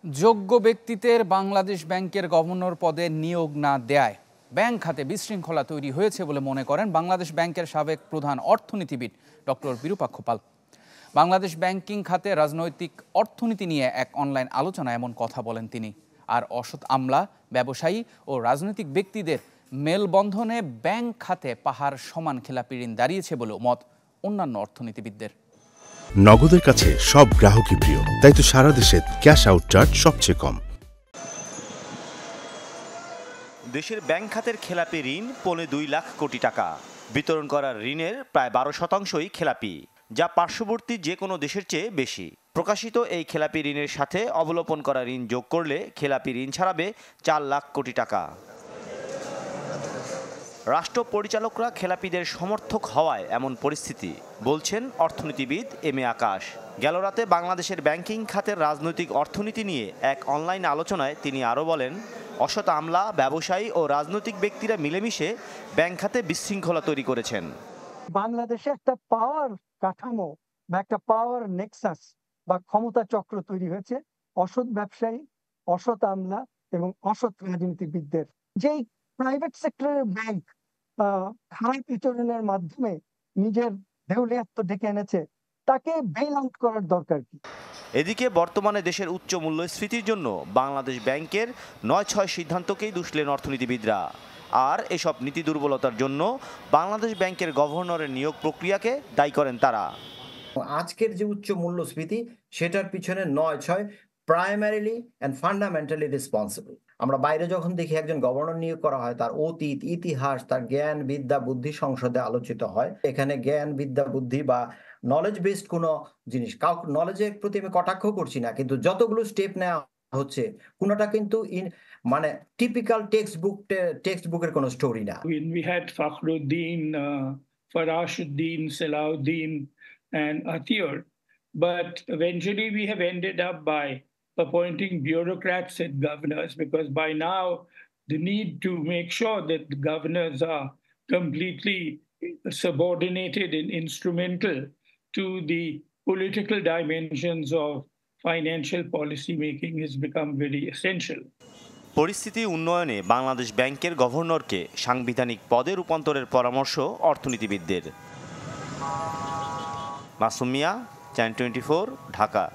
যোগ্য ব্যক্তিদের বাংলাদেশ ব্যাংকের গভর্নর পদে নিয়োগ না দেয়ায় ব্যাংক খাতে বিশৃঙ্খলা তৈরি হয়েছে বলে মনে করেন বাংলাদেশ ব্যাংকের সাবেক প্রধান অর্থনীতিবিদ ডক্টর বিরূপাক্ষ পাল। বাংলাদেশ ব্যাংকিং খাতে রাজনৈতিক অর্থনীতি নিয়ে এক অনলাইন আলোচনায় এমন কথা বলেন তিনি। আর অসৎ আমলা, ব্যবসায়ী ও রাজনৈতিক ব্যক্তিদের মেলবন্ধনে ব্যাংক খাতে পাহাড় সমান খেলাপি ঋণ দাঁড়িয়েছে বলেও মত অন্যান্য অর্থনীতিবিদদের। নগদের কাছে সব গ্রাহকই প্রিয়, তাই তো সারা দেশে ক্যাশ আউট চার্জ সবচেয়ে কম। দেশের ব্যাংক খাতের খেলাপি ঋণ 2.25 লাখ কোটি টাকা। বিতরণ করা ঋণের প্রায় 12%ই খেলাপি, যা পার্শ্ববর্তী যে কোনো দেশের চেয়ে বেশি। প্রকাশিত এই খেলাপি ঋণের সাথে অবলোপন করা ঋণ যোগ করলে খেলাপি ঋণ ছাড়াবে 4 লাখ কোটি টাকা। রাষ্ট্র পরিচালকরা খেলাপিদের সমর্থক হওয়ায় এমন পরিস্থিতি, বলছেন অর্থনীতিবিদ এম এ আকাশ। গেল রাতে বাংলাদেশের ব্যাংকিং খাতের রাজনৈতিক অর্থনীতি নিয়ে এক অনলাইন আলোচনায় তিনি আরও বলেন, অসৎ আমলা, ব্যবসায়ী ও রাজনৈতিক ব্যক্তিরা মিলেমিশে ব্যাংক খাতে বিশৃঙ্খলা তৈরি করেছেন। বাংলাদেশে একটা পাওয়ার কাঠামো বা একটা পাওয়ার নেক্সাস বা ক্ষমতা চক্র তৈরি হয়েছে অসৎ ব্যবসায়ী, অসৎ আমলা এবং অসৎ রাজনীতিবিদদের। যেই প্রাইভেট সেক্টরের ব্যাংক খারাপ আচরণের মাধ্যমে নিজের দেউলিয়াত্ব ডেকে এনেছে, তাকে বেইল আউট করার দরকার কি? এদিকে বর্তমানে দেশের উচ্চ মূল্যস্ফীতির জন্য বাংলাদেশ ব্যাংকের 9-6 সিদ্ধান্তকেই দুষলেন অর্থনীতিবিদরা। আর এসব নীতি দুর্বলতার জন্য বাংলাদেশ ব্যাংকের গভর্নরের নিয়োগ প্রক্রিয়াকে দায়ী করেন তারা। আজকের যে উচ্চ মূল্যস্ফীতি, সেটার পিছনে 9-6 প্রাইমারিলি অ্যান্ড ফান্ডামেন্টালি রেসপন্সিবল। আমরা বাইরে যখন দেখি একজন গভর্নর নিয়োগ করা হয়, তার অতীত, ইতিহাস, তার জ্ঞান, বিদ্যা, বুদ্ধি সংসদে আলোচিত হয়। এখানে জ্ঞান, বিদ্যা, বুদ্ধি বা নলেজ বেসড কোনো জিনিস, নলেজের প্রতি আমি কটাক্ষ করছি না, কিন্তু যতগুলো স্টেপ নেওয়া হচ্ছে কোনোটা কিন্তু মানে টিপিক্যাল টেক্সট বুকের কোনো স্টোরি না। We had Fakhruddin, Farashuddin, Salahuddin and Atiyur, but eventually we have ended up by appointing bureaucrats and governors, because by now the need to make sure that the governors are completely subordinated and instrumental to the political dimensions of financial policy making has become very essential. পরিস্থিতি উন্নয়নে বাংলাদেশ ব্যাংকের গভর্নরকে সাংবিধানিক পদে রূপান্তরের পরামর্শ অর্থনীতিবিদদের। মাসুম মিয়া, channel 24, Dhaka.